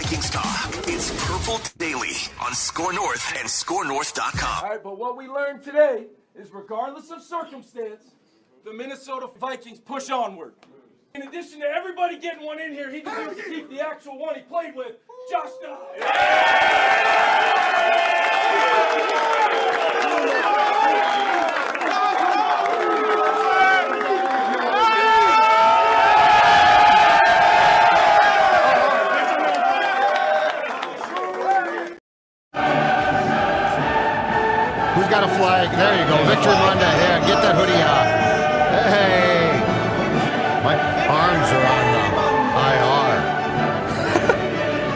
Vikings talk. It's Purple Daily on Score North and ScoreNorth.com. All right, but what we learned today is regardless of circumstance, the Minnesota Vikings push onward. In addition to everybody getting one in here, he deserves to keep the actual one he played with, Josh Dobbs. Who's got a flag? There you go. Victory Monday. Yeah, get that hoodie off. Hey. My arms are on IR.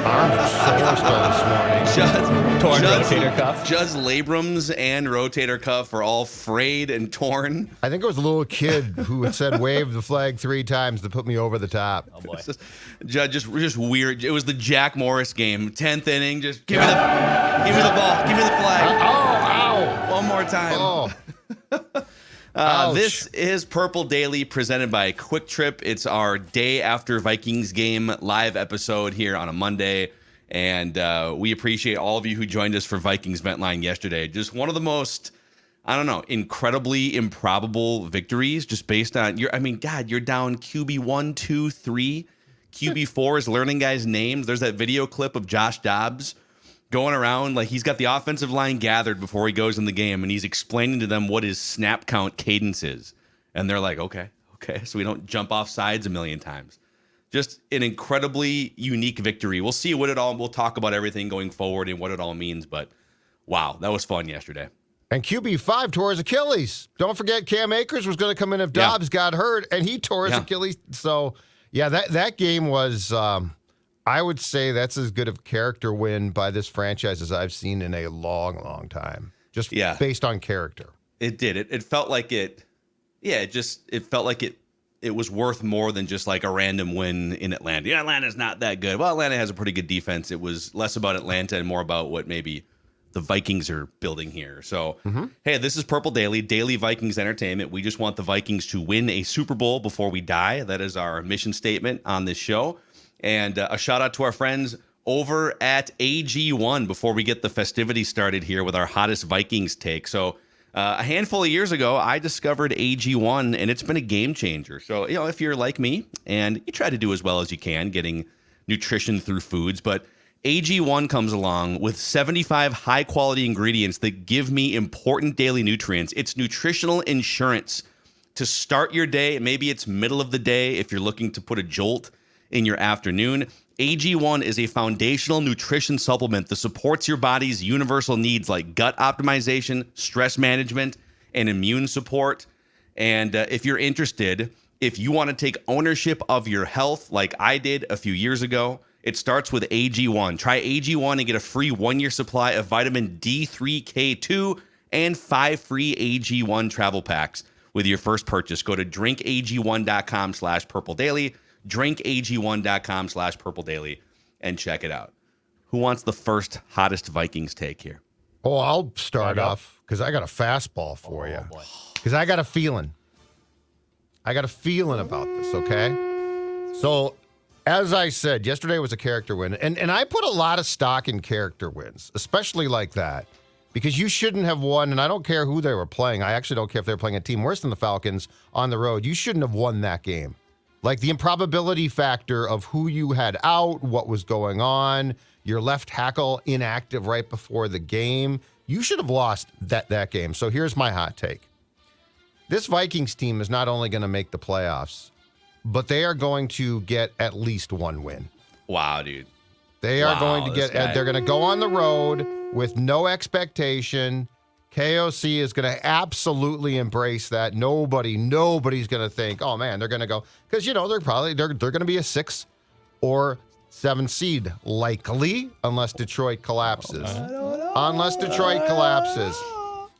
Arms are sore still this morning. Torn rotator cuff. Judd's labrums and rotator cuff are all frayed and torn. I think it was a little kid who had said wave the flag 3 times to put me over the top. Oh boy. Judd, just weird. It was the Jack Morris game. 10th inning. Just give me the ball. Give me the flag. Ow. One more time. Oh. This is Purple Daily presented by Quick Trip. It's our day after Vikings game live episode here on a Monday. And we appreciate all of you who joined us for Vikings Vent Line yesterday. Just one of the most, incredibly improbable victories just based on you're down QB 1, 2, 3. QB 4 is learning guys' names. There's that video clip of Josh Dobbs going around like he's got the offensive line gathered before he goes in the game, and he's explaining to them what his snap count cadence is. And they're like, okay, so we don't jump off sides a million times. Just an incredibly unique victory. We'll see we'll talk about everything going forward and what it all means, but wow, that was fun yesterday. And QB5 tore his Achilles. Don't forget Cam Akers was going to come in if Dobbs got hurt, and he tore his Achilles. So, yeah, that game was, I would say that's as good of a character win by this franchise as I've seen in a long, long time. Just based on character. It did. It felt like it felt like it was worth more than just like a random win in Atlanta. Yeah, Atlanta's not that good. Well, Atlanta has a pretty good defense. It was less about Atlanta and more about what maybe the Vikings are building here. So, Hey, this is Purple Daily, daily Vikings entertainment. We just want the Vikings to win a Super Bowl before we die. That is our mission statement on this show. And a shout out to our friends over at AG1 before we get the festivities started here with our hottest Vikings take. So a handful of years ago, I discovered AG1, and it's been a game changer. So, if you're like me and you try to do as well as you can, getting nutrition through foods, but AG1 comes along with 75 high-quality ingredients that give me important daily nutrients. It's nutritional insurance to start your day. Maybe it's middle of the day if you're looking to put a jolt in your afternoon. AG1 is a foundational nutrition supplement that supports your body's universal needs like gut optimization, stress management, and immune support. And if you're interested, if you want to take ownership of your health like I did a few years ago, it starts with AG1. Try AG1 and get a free 1-year supply of vitamin D3K2 and 5 free AG1 travel packs with your first purchase. Go to drinkag1.com/purple daily. drinkag1.com/purple daily and check it out. Who wants the first hottest Vikings take here? Oh, I'll start off because I got a fastball for you. Because I got a feeling. about this, okay? So, as I said, yesterday was a character win. And I put a lot of stock in character wins, especially like that. Because you shouldn't have won, and I don't care who they were playing. I actually don't care if they were playing a team worse than the Falcons on the road. You shouldn't have won that game. Like the improbability factor of who you had out, what was going on, your left tackle inactive right before the game. You should have lost that game. So here's my hot take. This Vikings team is not only going to make the playoffs, but they are going to get at least one win. Wow, dude. They are going to get, they're going to go on the road with no expectation. KOC is going to absolutely embrace that. Nobody's going to think, oh man, they're going to go, because they're going to be a 6 or 7 seed likely, unless Detroit collapses.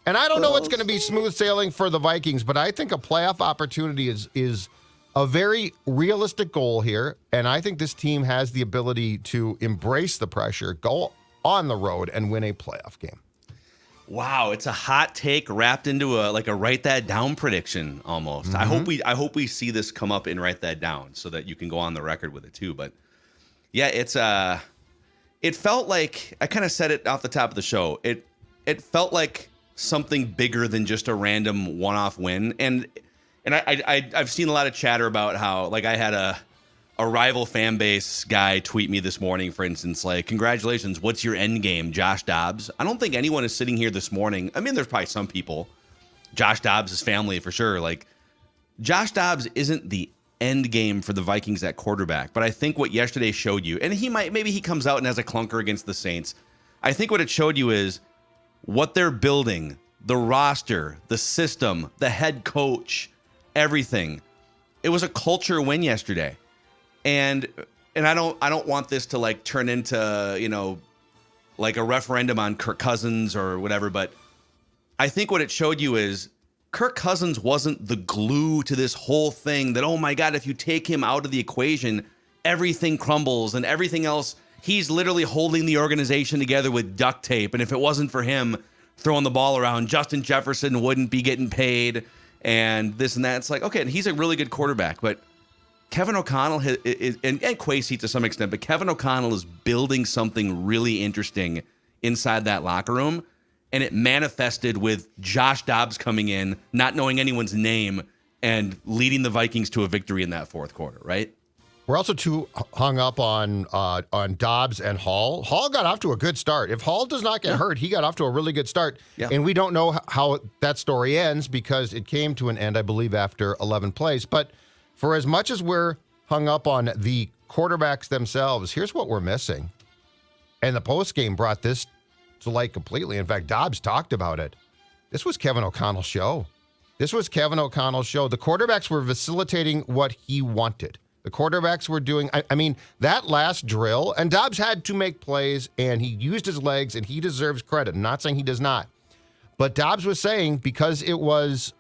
And I don't know what's going to be smooth sailing for the Vikings, but I think a playoff opportunity is a very realistic goal here, and I think this team has the ability to embrace the pressure, go on the road, and win a playoff game. Wow, it's a hot take wrapped into a write that down prediction almost. Mm-hmm. I hope we see this come up and write that down so that you can go on the record with it too. But yeah, it's it felt like, I kind of said it off the top of the show, it felt like something bigger than just a random one-off win. And I've seen a lot of chatter about how, like, I had a rival fan base guy tweet me this morning, for instance, like, congratulations, what's your end game, Josh Dobbs? I don't think anyone is sitting here this morning. I mean, there's probably some people. Josh Dobbs' family, for sure. Like, Josh Dobbs isn't the end game for the Vikings at quarterback. But I think what yesterday showed you, and maybe he comes out and has a clunker against the Saints. I think what it showed you is what they're building, the roster, the system, the head coach, everything. It was a culture win yesterday. And I don't want this to like turn into, you know, like a referendum on Kirk Cousins or whatever, but I think what it showed you is Kirk Cousins wasn't the glue to this whole thing that, oh my God, if you take him out of the equation, everything crumbles and everything else. He's literally holding the organization together with duct tape. And if it wasn't for him throwing the ball around, Justin Jefferson wouldn't be getting paid and this and that. It's like, okay, and he's a really good quarterback, but Kevin O'Connell and Kwesi to some extent, but Kevin O'Connell is building something really interesting inside that locker room. And it manifested with Josh Dobbs coming in, not knowing anyone's name, and leading the Vikings to a victory in that fourth quarter, right? We're also too hung up on Dobbs and Hall. Hall got off to a good start. If Hall does not get hurt, he got off to a really good start. Yeah. And we don't know how that story ends because it came to an end, I believe, after 11 plays. But for as much as we're hung up on the quarterbacks themselves, here's what we're missing. And the postgame brought this to light completely. In fact, Dobbs talked about it. This was Kevin O'Connell's show. The quarterbacks were facilitating what he wanted. The quarterbacks were doing, I mean, that last drill, and Dobbs had to make plays, and he used his legs, and he deserves credit. I'm not saying he does not. But Dobbs was saying because it was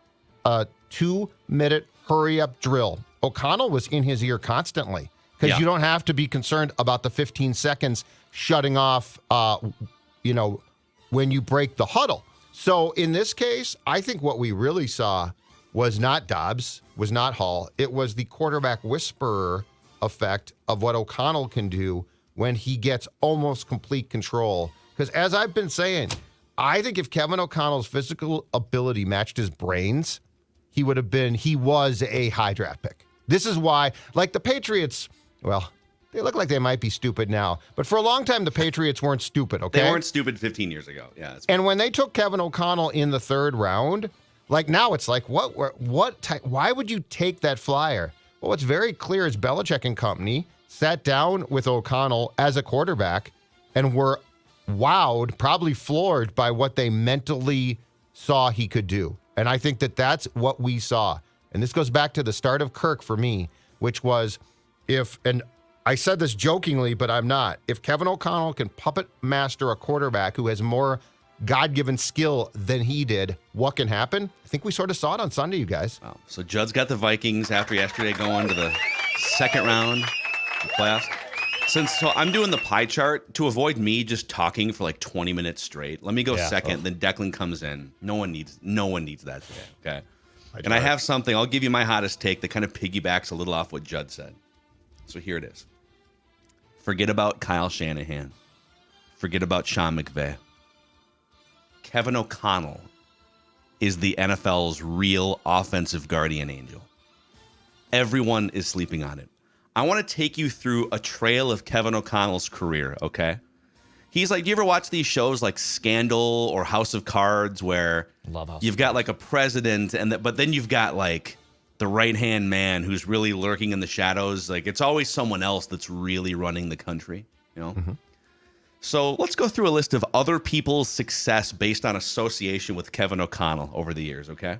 a 2-minute hurry-up drill, O'Connell was in his ear constantly because you don't have to be concerned about the 15 seconds shutting off, when you break the huddle. So in this case, I think what we really saw was not Dobbs, was not Hall. It was the quarterback whisperer effect of what O'Connell can do when he gets almost complete control. Because as I've been saying, I think if Kevin O'Connell's physical ability matched his brains, he was a high draft pick. This is why, like the Patriots, well, they look like they might be stupid now. But for a long time, the Patriots weren't stupid, okay? They weren't stupid 15 years ago. Yeah. And when they took Kevin O'Connell in the third round, like now it's like, why would you take that flyer? Well, what's very clear is Belichick and company sat down with O'Connell as a quarterback and were wowed, probably floored by what they mentally saw he could do. And I think that that's what we saw. And this goes back to the start of Kirk for me, which was and I said this jokingly, but I'm not. If Kevin O'Connell can puppet master a quarterback who has more God-given skill than he did, what can happen? I think we sort of saw it on Sunday, you guys. Wow. So Judd's got the Vikings after yesterday going to the second round of the playoffs. So I'm doing the pie chart to avoid me just talking for like 20 minutes straight. Let me go second, then Declan comes in. No one needs that today, okay? And I have something. I'll give you my hottest take that kind of piggybacks a little off what Judd said. So here it is. Forget about Kyle Shanahan. Forget about Sean McVay. Kevin O'Connell is the NFL's real offensive guardian angel. Everyone is sleeping on it. I want to take you through a trail of Kevin O'Connell's career, okay? He's like, do you ever watch these shows like Scandal or House of Cards where you've got like a president but then you've got like the right-hand man who's really lurking in the shadows. Like it's always someone else that's really running the country, you know? Mm-hmm. So let's go through a list of other people's success based on association with Kevin O'Connell over the years, okay?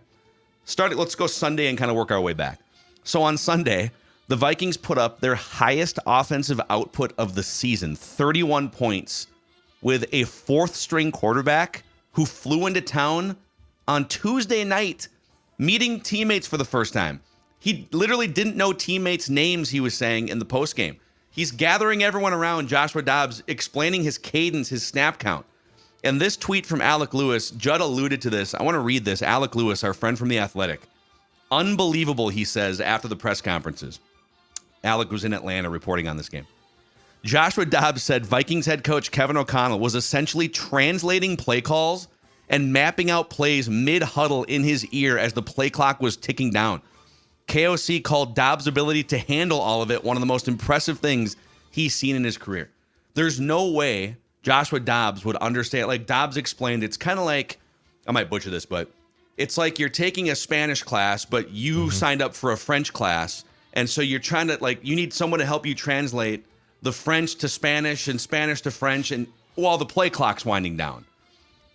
Let's go Sunday and kind of work our way back. So on Sunday, the Vikings put up their highest offensive output of the season, 31 points, with a fourth-string quarterback who flew into town on Tuesday night, meeting teammates for the first time. He literally didn't know teammates' names, he was saying in the postgame. He's gathering everyone around Joshua Dobbs, explaining his cadence, his snap count. And this tweet from Alec Lewis, Judd alluded to this. I want to read this. Alec Lewis, our friend from The Athletic. Unbelievable, he says, after the press conferences. Alec was in Atlanta reporting on this game. Joshua Dobbs said Vikings head coach Kevin O'Connell was essentially translating play calls and mapping out plays mid-huddle in his ear as the play clock was ticking down. KOC called Dobbs' ability to handle all of it one of the most impressive things he's seen in his career. There's no way Joshua Dobbs would understand. Like Dobbs explained, it's kind of like, I might butcher this, but it's like you're taking a Spanish class, but you signed up for a French class. And so you're trying to, like, you need someone to help you translate the French to Spanish and Spanish to French, and while the play clock's winding down.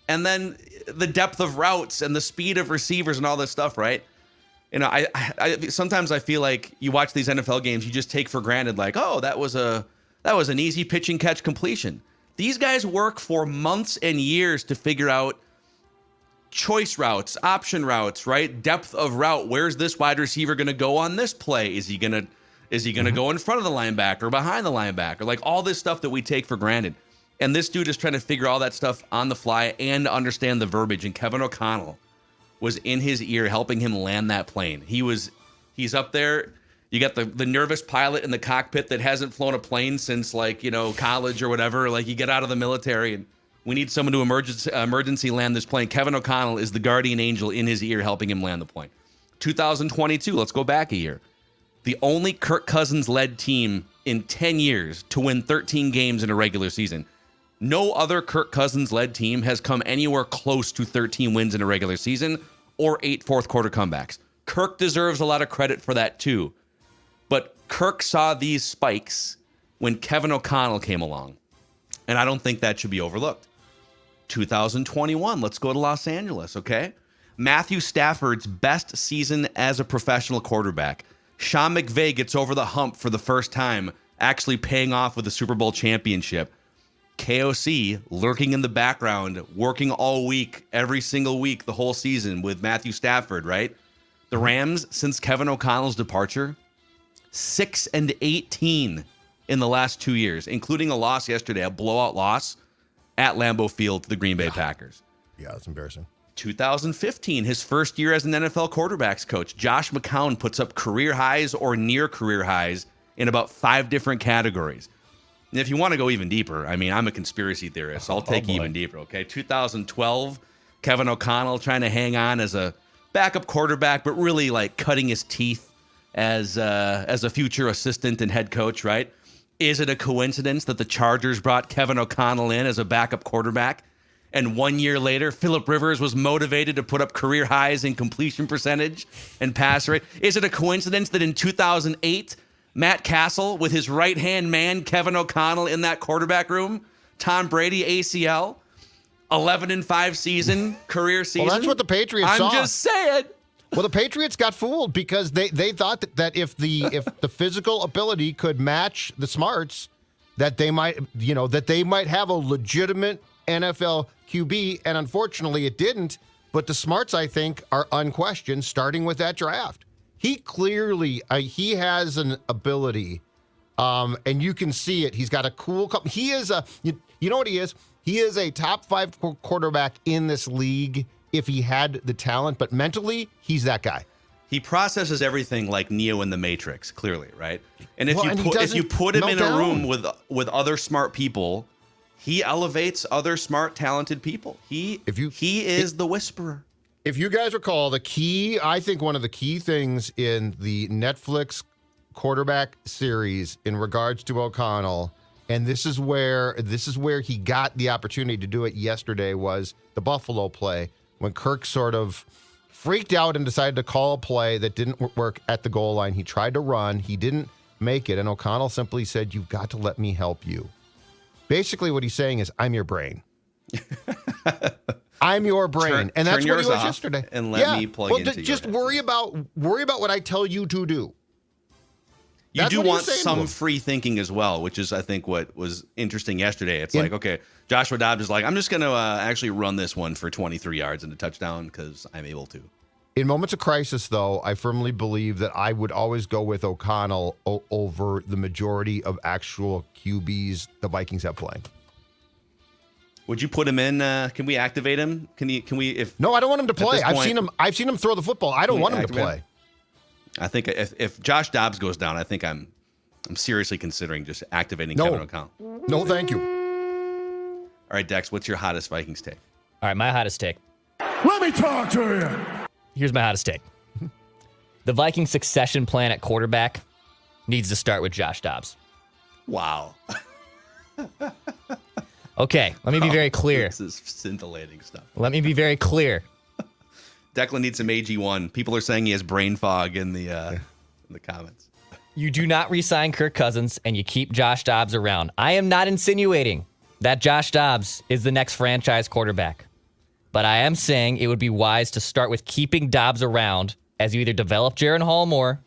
And then the depth of routes and the speed of receivers and all this stuff, right? You know, I sometimes I feel like you watch these NFL games, you just take for granted, like, oh, that was an easy pitch and catch completion. These guys work for months and years to figure out choice routes, option routes, right? Depth of route. Where's this wide receiver going to go on this play? Is he going to go in front of the linebacker, behind the linebacker? Like all this stuff that we take for granted. And this dude is trying to figure all that stuff on the fly and understand the verbiage. And Kevin O'Connell was in his ear helping him land that plane. He's up there. You got the nervous pilot in the cockpit that hasn't flown a plane since, like, you know, college or whatever. Like, you get out of the military and we need someone to emergency land this plane. Kevin O'Connell is the guardian angel in his ear helping him land the plane. 2022, let's go back a year. The only Kirk Cousins-led team in 10 years to win 13 games in a regular season. No other Kirk Cousins-led team has come anywhere close to 13 wins in a regular season or 8 fourth-quarter comebacks. Kirk deserves a lot of credit for that, too. But Kirk saw these spikes when Kevin O'Connell came along, and I don't think that should be overlooked. 2021, let's go to Los Angeles, okay? Matthew Stafford's best season as a professional quarterback. Sean McVay gets over the hump for the first time, actually paying off with a Super Bowl championship. KOC lurking in the background, working all week, every single week, the whole season with Matthew Stafford, right? The Rams, since Kevin O'Connell's departure, 6-18 in the last 2 years, including a loss yesterday, a blowout loss at Lambeau Field to the Green Bay Packers. Yeah, that's embarrassing. 2015, his first year as an NFL quarterbacks coach, Josh McCown puts up career highs or near career highs in about 5 different categories. And if you want to go even deeper, I mean, I'm a conspiracy theorist. So I'll take even deeper, okay? 2012, Kevin O'Connell trying to hang on as a backup quarterback, but really like cutting his teeth as a future assistant and head coach, right? Is it a coincidence that the Chargers brought Kevin O'Connell in as a backup quarterback? And 1 year later, Phillip Rivers was motivated to put up career highs in completion percentage and pass rate. Is it a coincidence that in 2008, Matt Castle, with his right-hand man, Kevin O'Connell, in that quarterback room, Tom Brady, ACL, 11-5 season, career season? Well, that's what the Patriots saw. I'm just saying. Well, the Patriots got fooled because they thought that if the physical ability could match the smarts, that they might have a legitimate NFL QB, and unfortunately it didn't. But the smarts, I think, are unquestioned, starting with that draft. He clearly he has an ability, and you can see it. He's got a cool. He is you know what he is? He is a top 5 quarterback in this league if he had the talent, but mentally, he's that guy. He processes everything like Neo in the Matrix, clearly, right? And if you put him in a room with other smart people, he elevates other smart, talented people. He is the whisperer. If you guys recall, I think one of the key things in the Netflix quarterback series in regards to O'Connell, and this is where he got the opportunity to do it yesterday, was the Buffalo play when Kirk sort of freaked out and decided to call a play that didn't work at the goal line. He tried to run. He didn't make it, and O'Connell simply said, "You've got to let me help you." Basically what he's saying is, I'm your brain. I'm your brain. And that's what he was yesterday. And let me plug into just worry about what I tell you to do. You do want some free thinking as well, which is, I think, what was interesting yesterday. It's like, okay, Joshua Dobbs is like, I'm just going to actually run this one for 23 yards and a touchdown because I'm able to. In moments of crisis, though, I firmly believe that I would always go with O'Connell over the majority of actual QBs the Vikings have playing. Would you put him in? Can we activate him? Can we? No, I don't want him to play. I've seen him throw the football. I don't want him to play. I think if Josh Dobbs goes down, I think I'm I'm seriously considering just activating Kevin O'Connell. No, thank you. All right, Dex, what's your hottest Vikings take? All right, my hottest take. Let me talk to you. Here's my hottest take. The Vikings succession plan at quarterback needs to start with Josh Dobbs. Wow. Okay, let me be very clear. This is scintillating stuff. Let me be very clear. Declan needs some AG1. People are saying he has brain fog in the comments. You do not re-sign Kirk Cousins, and you keep Josh Dobbs around. I am not insinuating that Josh Dobbs is the next franchise quarterback. But I am saying it would be wise to start with keeping Dobbs around as you either develop Jaren Hall more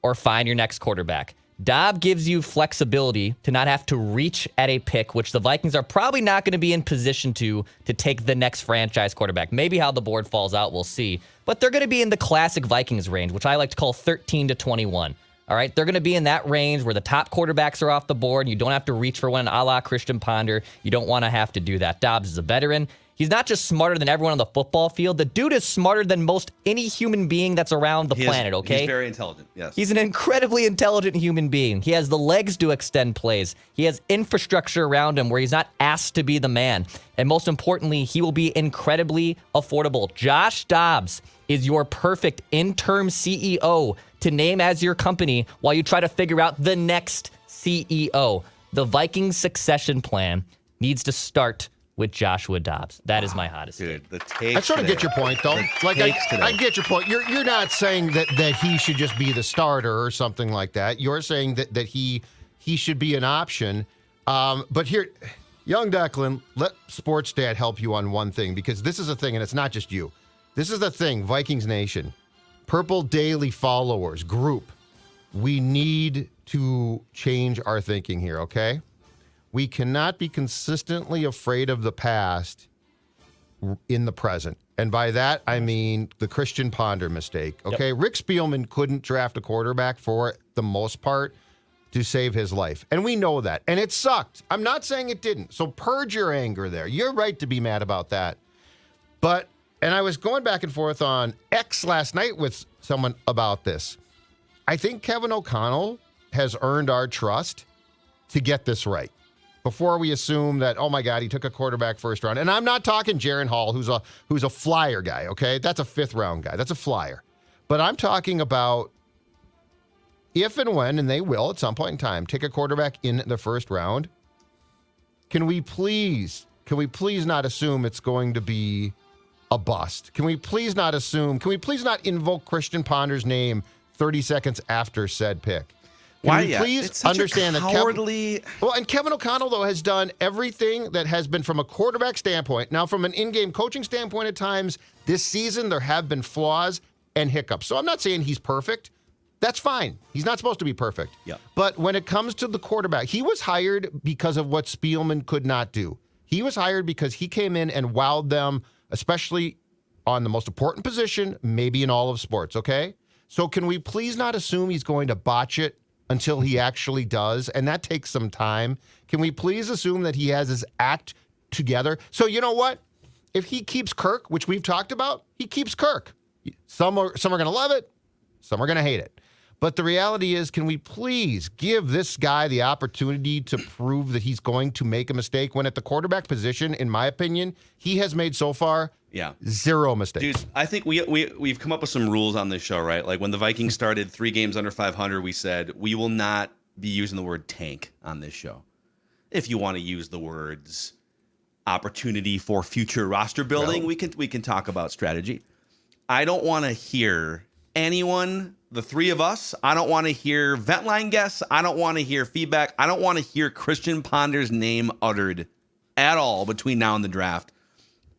or find your next quarterback. Dobbs gives you flexibility to not have to reach at a pick, which the Vikings are probably not going to be in position to take the next franchise quarterback. Maybe how the board falls out, we'll see. But they're going to be in the classic Vikings range, which I like to call 13 to 21. All right, they're going to be in that range where the top quarterbacks are off the board, and you don't have to reach for one a la Christian Ponder. You don't want to have to do that. Dobbs is a veteran. He's not just smarter than everyone on the football field. The dude is smarter than most any human being that's around the planet, okay? He's very intelligent, yes. He's an incredibly intelligent human being. He has the legs to extend plays. He has infrastructure around him where he's not asked to be the man. And most importantly, he will be incredibly affordable. Josh Dobbs is your perfect interim CEO to name as your company while you try to figure out the next CEO. The Vikings succession plan needs to start with Joshua Dobbs. That is my hottest. Dude, the take. I sort of get your point, though. Like I get your point. You're not saying that he should just be the starter or something like that. You're saying that he should be an option. But here, young Declan, let Sports Dad help you on one thing, because this is a thing, and it's not just you. This is the thing, Vikings Nation, Purple Daily followers, group. We need to change our thinking here, okay? We cannot be consistently afraid of the past in the present. And by that, I mean the Christian Ponder mistake. Okay, yep. Rick Spielman couldn't draft a quarterback for the most part to save his life. And we know that. And it sucked. I'm not saying it didn't. So purge your anger there. You're right to be mad about that. But, and I was going back and forth on X last night with someone about this. I think Kevin O'Connell has earned our trust to get this right. Before we assume that, oh my God, he took a quarterback first round. And I'm not talking Jaren Hall, who's a flyer guy, okay? That's a fifth round guy. That's a flyer. But I'm talking about if and when, and they will at some point in time, take a quarterback in the first round. Can we please not assume it's going to be a bust? Can we please not invoke Christian Ponder's name 30 seconds after said pick? Can we please understand that Kevin O'Connell, though, has done everything that has been from a quarterback standpoint. Now, from an in-game coaching standpoint at times, this season there have been flaws and hiccups. So I'm not saying he's perfect. That's fine. He's not supposed to be perfect. Yeah. But when it comes to the quarterback, he was hired because of what Spielman could not do. He was hired because he came in and wowed them, especially on the most important position, maybe in all of sports, okay? So can we please not assume he's going to botch it until he actually does, and that takes some time. Can we please assume that he has his act together? So you know what? If he keeps Kirk, which we've talked about, he keeps Kirk. Some are going to love it, some are going to hate it. But the reality is, can we please give this guy the opportunity to prove that he's going to make a mistake when at the quarterback position, in my opinion, he has made so far zero mistakes. Dude, I think we've come up with some rules on this show, right? Like when the Vikings started 3 games under 500, we said we will not be using the word tank on this show. If you want to use the words opportunity for future roster building, we can talk about strategy. I don't want to hear anyone, the three of us, I don't want to hear vent line guests. I don't want to hear feedback. I don't want to hear Christian Ponder's name uttered at all between now and the draft,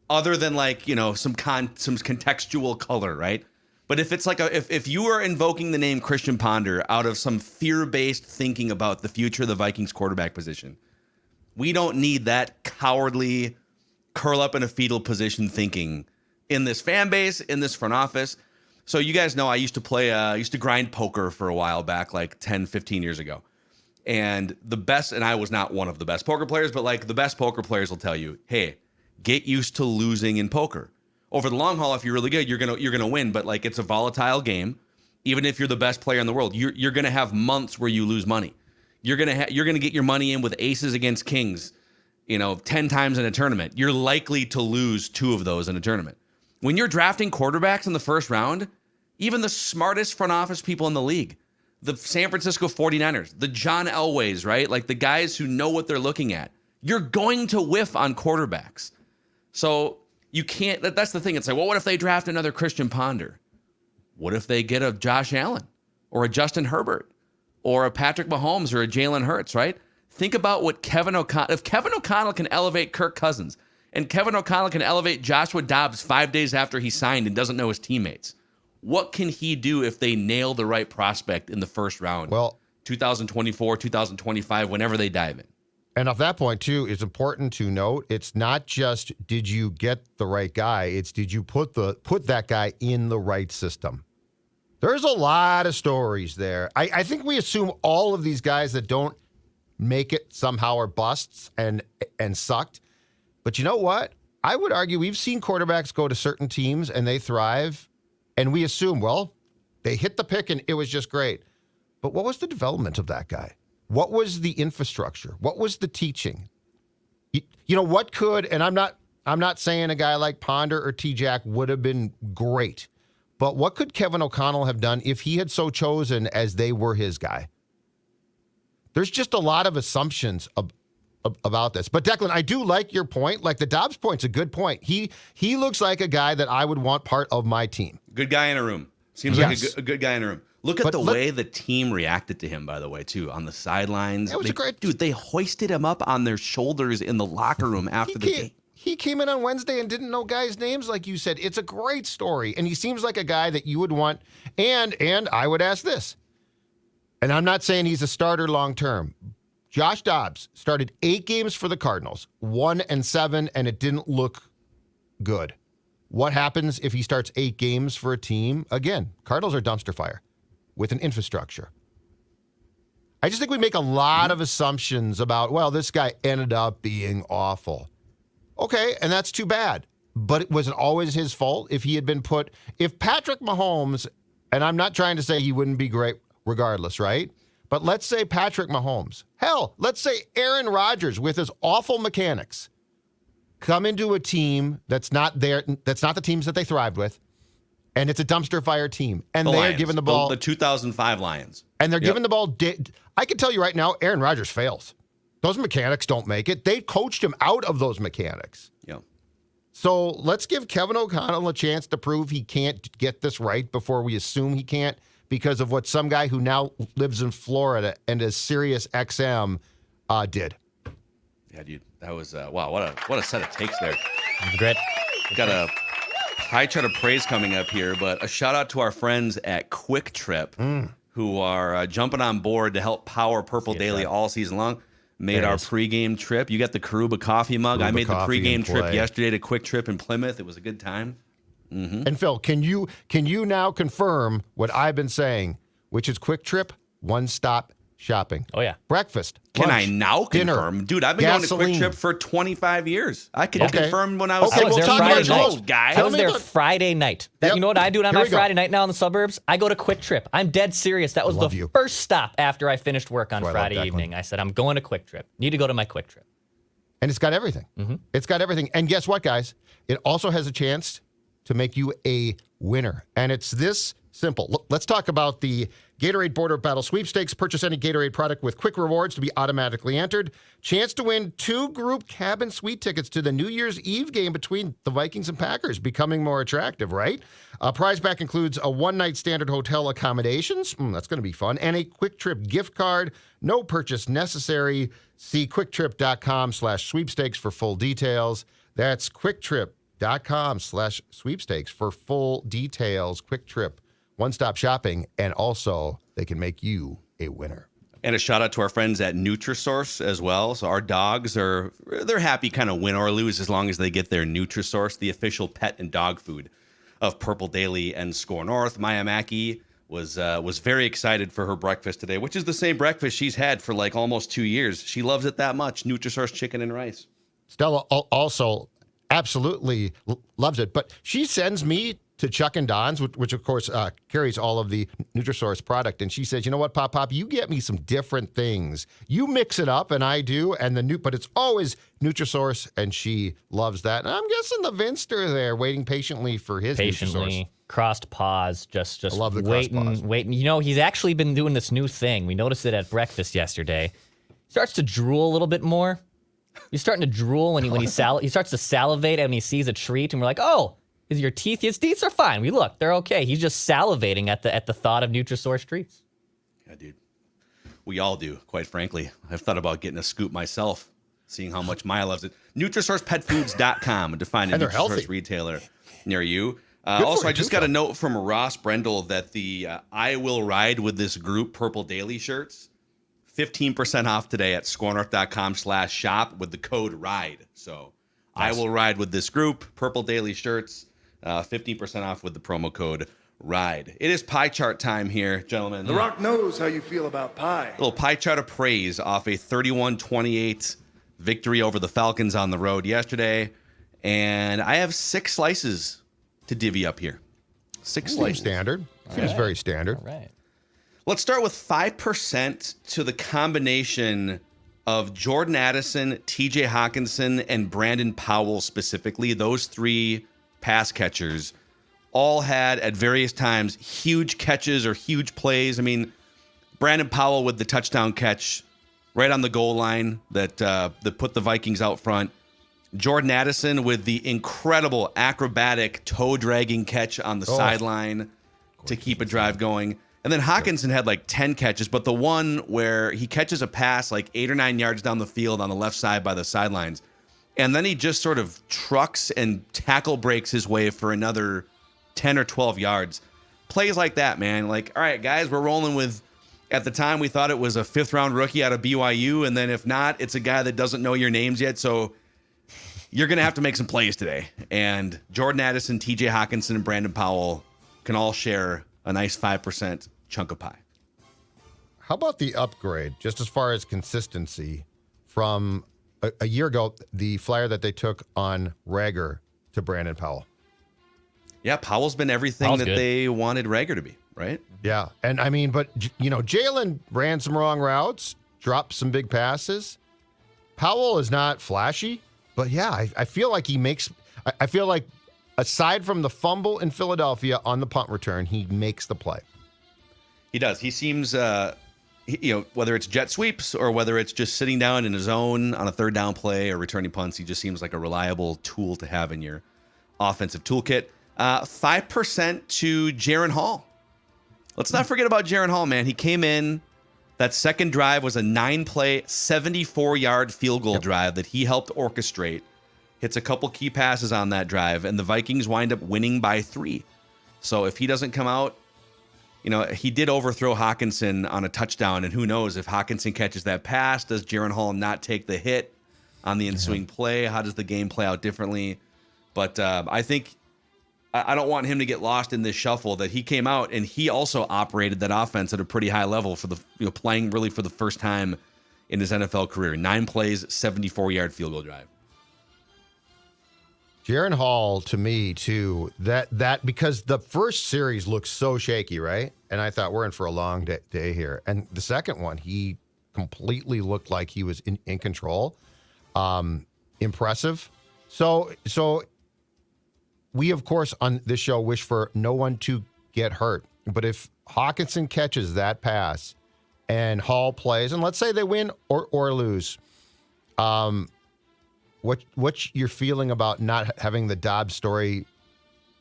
other than like, you know, some contextual color, right? But if it's like if you are invoking the name Christian Ponder out of some fear-based thinking about the future of the Vikings quarterback position, we don't need that cowardly curl up in a fetal position thinking in this fan base, in this front office. So you guys know I used to grind poker for a while back, like 10, 15 years ago. And I was not one of the best poker players, but like the best poker players will tell you, hey, get used to losing in poker. Over the long haul, if you're really good, you're gonna win. But like it's a volatile game. Even if you're the best player in the world, you're gonna have months where you lose money. you're gonna get your money in with aces against kings, 10 times in a tournament. You're likely to lose 2 of those in a tournament. When you're drafting quarterbacks in the first round, even the smartest front office people in the league, the San Francisco 49ers, the John Elways, right? Like the guys who know what they're looking at, you're going to whiff on quarterbacks. So you can't, that's the thing. It's like, well, what if they draft another Christian Ponder? What if they get a Josh Allen or a Justin Herbert or a Patrick Mahomes or a Jalen Hurts, right? Think about what if Kevin O'Connell can elevate Kirk Cousins and Kevin O'Connell can elevate Joshua Dobbs 5 days after he signed and doesn't know his teammates, what can he do if they nail the right prospect in the first round? Well, 2024, 2025, whenever they dive in. And off that point, too, it's important to note, it's not just did you get the right guy, it's did you put that guy in the right system. There's a lot of stories there. I think we assume all of these guys that don't make it somehow are busts and sucked. But you know what? I would argue we've seen quarterbacks go to certain teams and they thrive, and we assume, well, they hit the pick and it was just great. But what was the development of that guy? What was the infrastructure? What was the teaching? What could, and I'm not saying a guy like Ponder or T-Jack would have been great, but what could Kevin O'Connell have done if he had so chosen as they were his guy? There's just a lot of assumptions about this. But Declan, I do like your point. Like the Dobbs point's a good point. He looks like a guy that I would want part of my team. Good guy in a room. Seems like a good guy in a room. Look at way the team reacted to him, by the way, too, on the sidelines. It was great. Dude, they hoisted him up on their shoulders in the locker room after the game. He came in on Wednesday and didn't know guys' names, like you said. It's a great story, and he seems like a guy that you would want. And I would ask this, and I'm not saying he's a starter long term. Josh Dobbs started 8 games for the Cardinals, 1-7, and it didn't look good. What happens if he starts 8 games for a team? Again, Cardinals are dumpster fire with an infrastructure. I just think we make a lot of assumptions about, well, this guy ended up being awful. Okay, and that's too bad. But it wasn't always his fault if he had been if Patrick Mahomes, and I'm not trying to say he wouldn't be great regardless, right? But let's say Patrick Mahomes, hell, let's say Aaron Rodgers with his awful mechanics, come into a team that's not the teams that they thrived with, and it's a dumpster fire team, and they're giving the ball. The 2005 Lions. And they're giving the ball. I can tell you right now, Aaron Rodgers fails. Those mechanics don't make it. They coached him out of those mechanics. Yeah. So let's give Kevin O'Connell a chance to prove he can't get this right before we assume he can't because of what some guy who now lives in Florida and is Sirius XM did. Yeah, dude. That was, wow, what a set of takes there. That's great. Got a high chart of praise coming up here, but a shout out to our friends at Quick Trip who are jumping on board to help power Purple Daily all season long. Made our pregame trip. You got the Karuba coffee mug. I made the pregame trip yesterday to Quick Trip in Plymouth. It was a good time. Mm-hmm. And Phil, can you now confirm what I've been saying, which is Quick Trip, one-stop shopping? Oh, yeah. Breakfast, Can lunch, I now confirm? dinner, Dude, I've been going to Quick Trip for 25 years. I could confirm when I was I was there Friday night. guy. I was there Friday night. You know what I do on my Friday night now in the suburbs? I go to Quick Trip. I'm dead serious. That was the first stop after I finished work on Friday evening. I said, I'm going to Quick Trip. Need to go to my Quick Trip. And it's got everything. Mm-hmm. It's got everything. And guess what, guys? It also has a chance to make you a winner. And it's this simple. Let's talk about the Gatorade Border Battle Sweepstakes. Purchase any Gatorade product with quick rewards to be automatically entered. Chance to win 2 group cabin suite tickets to the New Year's Eve game between the Vikings and Packers, becoming more attractive, right? Prize pack includes a one-night standard hotel accommodations. That's going to be fun. And a Quick Trip gift card. No purchase necessary. See quicktrip.com/sweepstakes for full details. That's quicktrip.com/sweepstakes for full details. Quick Trip. One-stop shopping, and also they can make you a winner. And a shout out to our friends at Nutrisource as well. So our dogs they're happy kind of win or lose as long as they get their Nutrisource, the official pet and dog food of Purple Daily and Score North. Maya Mackey was very excited for her breakfast today, which is the same breakfast she's had for like almost 2 years. She loves it that much. Nutrisource chicken and rice. Stella also absolutely loves it, but she sends me to Chuck and Don's, which of course carries all of the Nutrisource product. And she says, you know what, Pop, you get me some different things. You mix it up, and I do, but it's always Nutrisource, and she loves that. And I'm guessing the Vinster there, waiting patiently for his Nutrisource. Crossed paws, just I love the waiting. You know, he's actually been doing this new thing. We noticed it at breakfast yesterday. He starts to drool a little bit more. He's starting to drool when he starts to salivate and he sees a treat, and we're like, oh, is your teeth? His teeth are fine. They're okay. He's just salivating at the thought of Nutrisource treats. Yeah, dude. We all do, quite frankly. I've thought about getting a scoop myself, seeing how much Maya loves it. NutrisourcePetFoods.com to find a And they're Nutrisource healthy. retailer near you. Also, I just got a note from Ross Brendel that the I Will Ride with This Group Purple Daily shirts, 15% off today at scorenorth.com/shop with the code RIDE. So nice. I Will Ride with This Group, Purple Daily shirts, 15% off with the promo code RIDE. It is pie chart time here, gentlemen. The Rock knows how you feel about pie. A little pie chart of praise off a 31-28 victory over the Falcons on the road yesterday. And I have 6 slices to divvy up here. 6 slices. Standard. Seems very standard. All right. Let's start with 5% to the combination of Jordan Addison, TJ Hockenson, and Brandon Powell specifically. Those 3 pass catchers all had at various times huge catches or huge plays. I mean, Brandon Powell with the touchdown catch right on the goal line that put the Vikings out front. Jordan Addison with the incredible acrobatic toe-dragging catch on the sideline to keep a drive going. And then Hockenson had like 10 catches, but the one where he catches a pass like 8 or 9 yards down the field on the left side by the sidelines, and then he just sort of trucks and tackle breaks his way for another 10 or 12 yards. Plays like that, man. Like, all right, guys, we're rolling with, at the time we thought it was a 5th-round rookie out of BYU, and then if not, it's a guy that doesn't know your names yet, so you're going to have to make some plays today. And Jordan Addison, TJ Hockenson, and Brandon Powell can all share a nice 5% chunk of pie. How about the upgrade, just as far as consistency, from a year ago, the flyer that they took on Rager to Brandon Powell? Yeah, Powell's been everything that they wanted Rager to be, right? Yeah, and I mean, but, you know, Jalen ran some wrong routes, dropped some big passes. Powell is not flashy. But yeah, I feel like I feel like aside from the fumble in Philadelphia on the punt return, he makes the play. He does. He seems, whether it's jet sweeps or whether it's just sitting down in his zone on a 3rd down play or returning punts, he just seems like a reliable tool to have in your offensive toolkit. 5% to Jaren Hall. Let's not forget about Jaren Hall, man. He came in. That second drive was a 9-play, 74-yard field goal drive that he helped orchestrate. Hits a couple key passes on that drive, and the Vikings wind up winning by 3. So if he doesn't come out, he did overthrow Hockenson on a touchdown, and who knows if Hockenson catches that pass, does Jaren Hall not take the hit on the ensuing play? How does the game play out differently? But I think I don't want him to get lost in this shuffle that he came out and he also operated that offense at a pretty high level for the playing really for the first time in his NFL career. 9 plays, 74-yard field goal drive. Jaren Hall, to me, too, that because the first series looked so shaky, right? And I thought we're in for a long day here. And the second one, he completely looked like he was in control. Impressive. So we, of course, on this show wish for no one to get hurt. But if Hockenson catches that pass and Hall plays, and let's say they win or lose, what's your feeling about not having the Dobbs story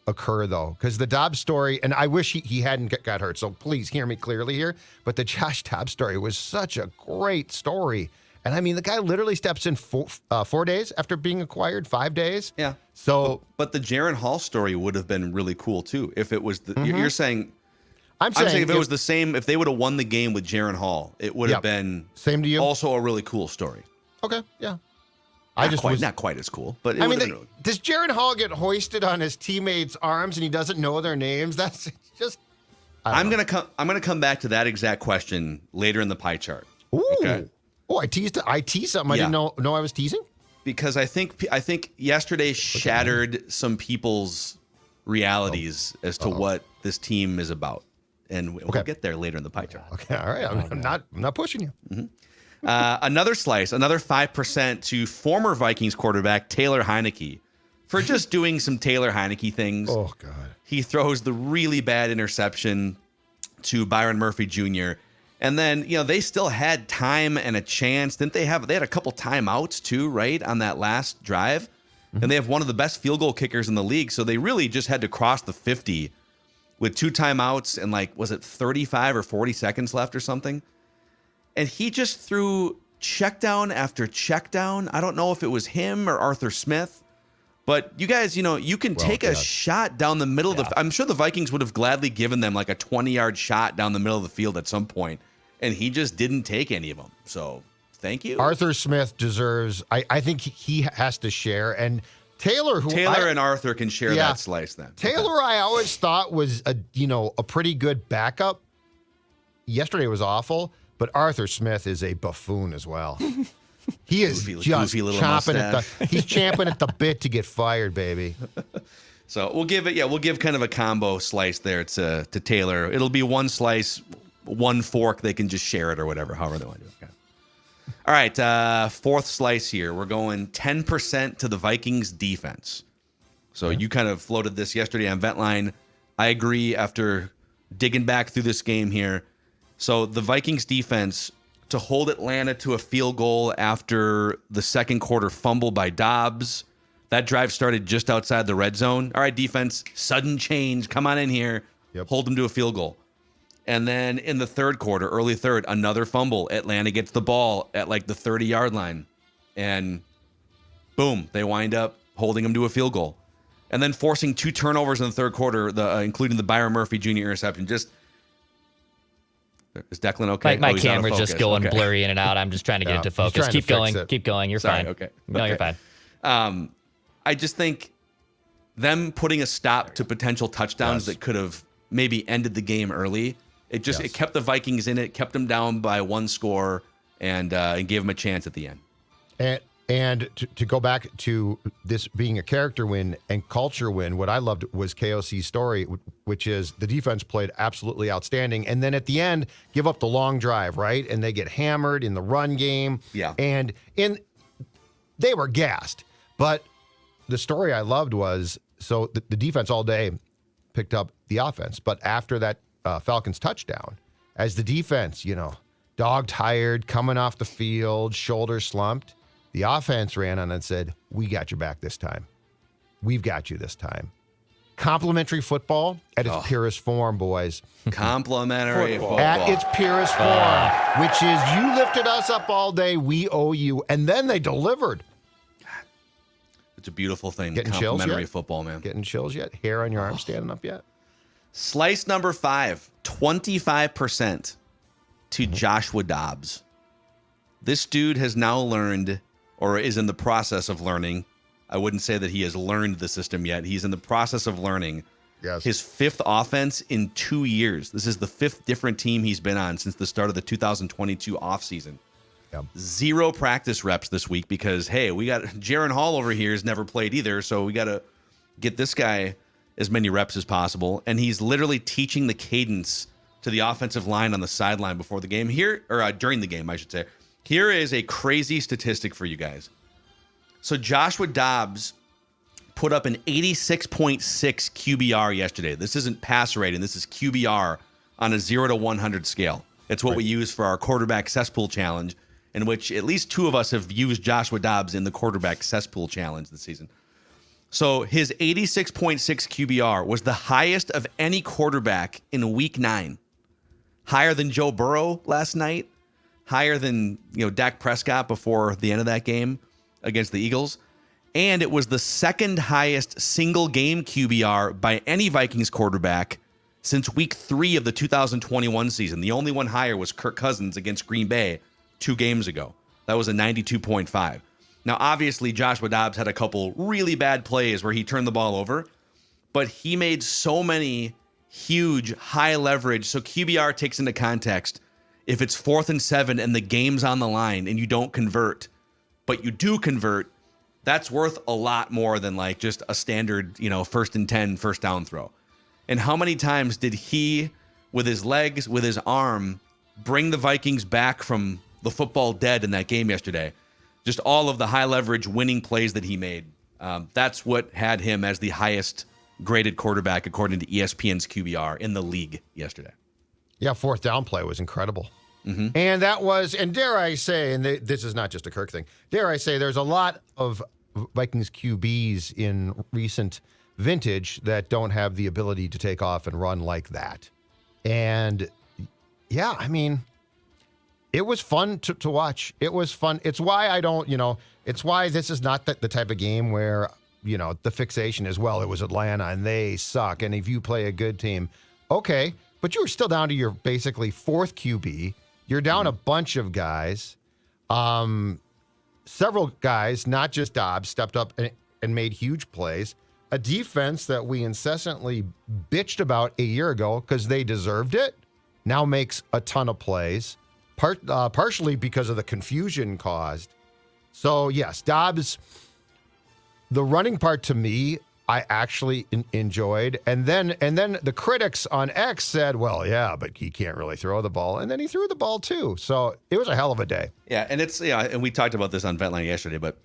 occur, though? Because the Dobbs story, and I wish he hadn't got hurt, so please hear me clearly here, but the Josh Dobbs story was such a great story. And I mean, the guy literally steps in 4 days after being acquired, 5 days. Yeah. So, but the Jaren Hall story would have been really cool too if it was you're saying. I'm saying if it was the same, if they would have won the game with Jaren Hall, it would have been same to you. Also a really cool story. Okay. Yeah. Not quite as cool, but it would have been really. Does Jaren Hall get hoisted on his teammates' arms and he doesn't know their names? That's just. I'm gonna come back to that exact question later in the pie chart. Ooh. Okay. Oh, I teased something. I didn't know I was teasing. Because I think yesterday shattered some people's realities as to what this team is about. And we'll get there later in the pie chart. Okay, all right. I'm not pushing you. Mm-hmm. Another slice, another 5% to former Vikings quarterback Taylor Heineke for just doing some Taylor Heineke things. Oh, God. He throws the really bad interception to Byron Murphy Jr. And then, they still had time and a chance. Didn't they had a couple timeouts too, right, on that last drive? Mm-hmm. And they have one of the best field goal kickers in the league. So they really just had to cross the 50 with 2 timeouts and was it 35 or 40 seconds left or something? And he just threw check down after check down. I don't know if it was him or Arthur Smith, but you guys, you can take a shot down the middle of the. I'm sure the Vikings would have gladly given them a 20-yard shot down the middle of the field at some point, and he just didn't take any of them. So thank you. Arthur Smith deserves. I think he has to share, and Taylor and Arthur can share that slice then. Taylor, I always thought was a pretty good backup. Yesterday was awful. But Arthur Smith is a buffoon as well. He is just chomping he's champing at the bit to get fired, baby. So we'll give kind of a combo slice there to Taylor. It'll be one slice, one fork. They can just share it or whatever, however they want to do it. Okay. All right, fourth slice here. We're going 10% to the Vikings defense. So you kind of floated this yesterday on Ventline. I agree after digging back through this game here. So the Vikings defense to hold Atlanta to a field goal after the second quarter fumble by Dobbs. That drive started just outside the red zone. All right, defense, sudden change. Come on in here. Yep. Hold them to a field goal. And then in the third quarter, early third, another fumble. Atlanta gets the ball at the 30-yard line. And boom, they wind up holding them to a field goal. And then forcing 2 turnovers in the third quarter, including the Byron Murphy Jr. interception. Is Declan okay? My camera's just going blurry in and out. I'm just trying to get it to focus. Keep going. You're fine. Okay. No, you're fine. I just think them putting a stop to potential touchdowns that could have maybe ended the game early. It kept the Vikings in it, kept them down by 1 score, and gave them a chance at the end. And to go back to this being a character win and culture win, what I loved was KOC's story, which is the defense played absolutely outstanding. And then at the end, give up the long drive, right? And they get hammered in the run game. Yeah. And they were gassed. But the story I loved was, so the defense all day picked up the offense. But after that Falcons touchdown, as the defense, dog tired, coming off the field, shoulders slumped, the offense ran on and said, we got your back this time. We've got you this time. Complimentary football at its purest form, boys. Complimentary football. At its purest form, which is you lifted us up all day, we owe you. And then they delivered. It's a beautiful thing. Getting complimentary football, man. Getting chills yet? Hair on your arm standing up yet? Slice number 5, 25% to Joshua Dobbs. This dude has now learned, or is in the process of learning. I wouldn't say that he has learned the system yet. He's in the process of learning his 5th offense in 2 years. This is the 5th different team he's been on since the start of the 2022 offseason. Yep. 0 practice reps this week because, hey, we got Jaren Hall over here has never played either, so we got to get this guy as many reps as possible. And he's literally teaching the cadence to the offensive line on the sideline before the game here, or during the game, I should say. Here is a crazy statistic for you guys. So Joshua Dobbs put up an 86.6 QBR yesterday. This isn't pass rating. This is QBR on a 0 to 100 scale. It's what we use for our quarterback cesspool challenge, in which at least 2 of us have used Joshua Dobbs in the quarterback cesspool challenge this season. So his 86.6 QBR was the highest of any quarterback in week 9. Higher than Joe Burrow last night. Higher than Dak Prescott before the end of that game against the Eagles. And it was the 2nd highest single game QBR by any Vikings quarterback since week 3 of the 2021 season. The only one higher was Kirk Cousins against Green Bay 2 games ago. That was a 92.5. Now, obviously, Joshua Dobbs had a couple really bad plays where he turned the ball over, but he made so many huge, high leverage. So QBR takes into context, if it's 4th and 7 and the game's on the line and you don't convert, but you do convert, That's worth a lot more than like just a standard, 1st and 10 first down throw. And how many times did he, with his legs, with his arm, bring the Vikings back from the football dead in that game yesterday? Just all of the high leverage winning plays that he made. That's what had him as the highest graded quarterback according to ESPN's QBR in the league yesterday. Yeah, 4th down play was incredible. Mm-hmm. And that was, and dare I say, and this is not just a Kirk thing, dare I say there's a lot of Vikings QBs in recent vintage that don't have the ability to take off and run like that. And yeah, I mean, it was fun to watch. It was fun. It's why I don't, it's why this is not the type of game where, the fixation is, well, it was Atlanta and they suck. And if you play a good team, okay, but you were still down to your basically 4th QB. You're down a bunch of guys. Several guys, not just Dobbs, stepped up and made huge plays. A defense that we incessantly bitched about a year ago because they deserved it, now makes a ton of plays, partially because of the confusion caused. So, yes, Dobbs, the running part to me, I actually enjoyed. And then the critics on X said, well, yeah, but he can't really throw the ball. And then he threw the ball too. So it was a hell of a day. Yeah, and and we talked about this on Ventline yesterday, but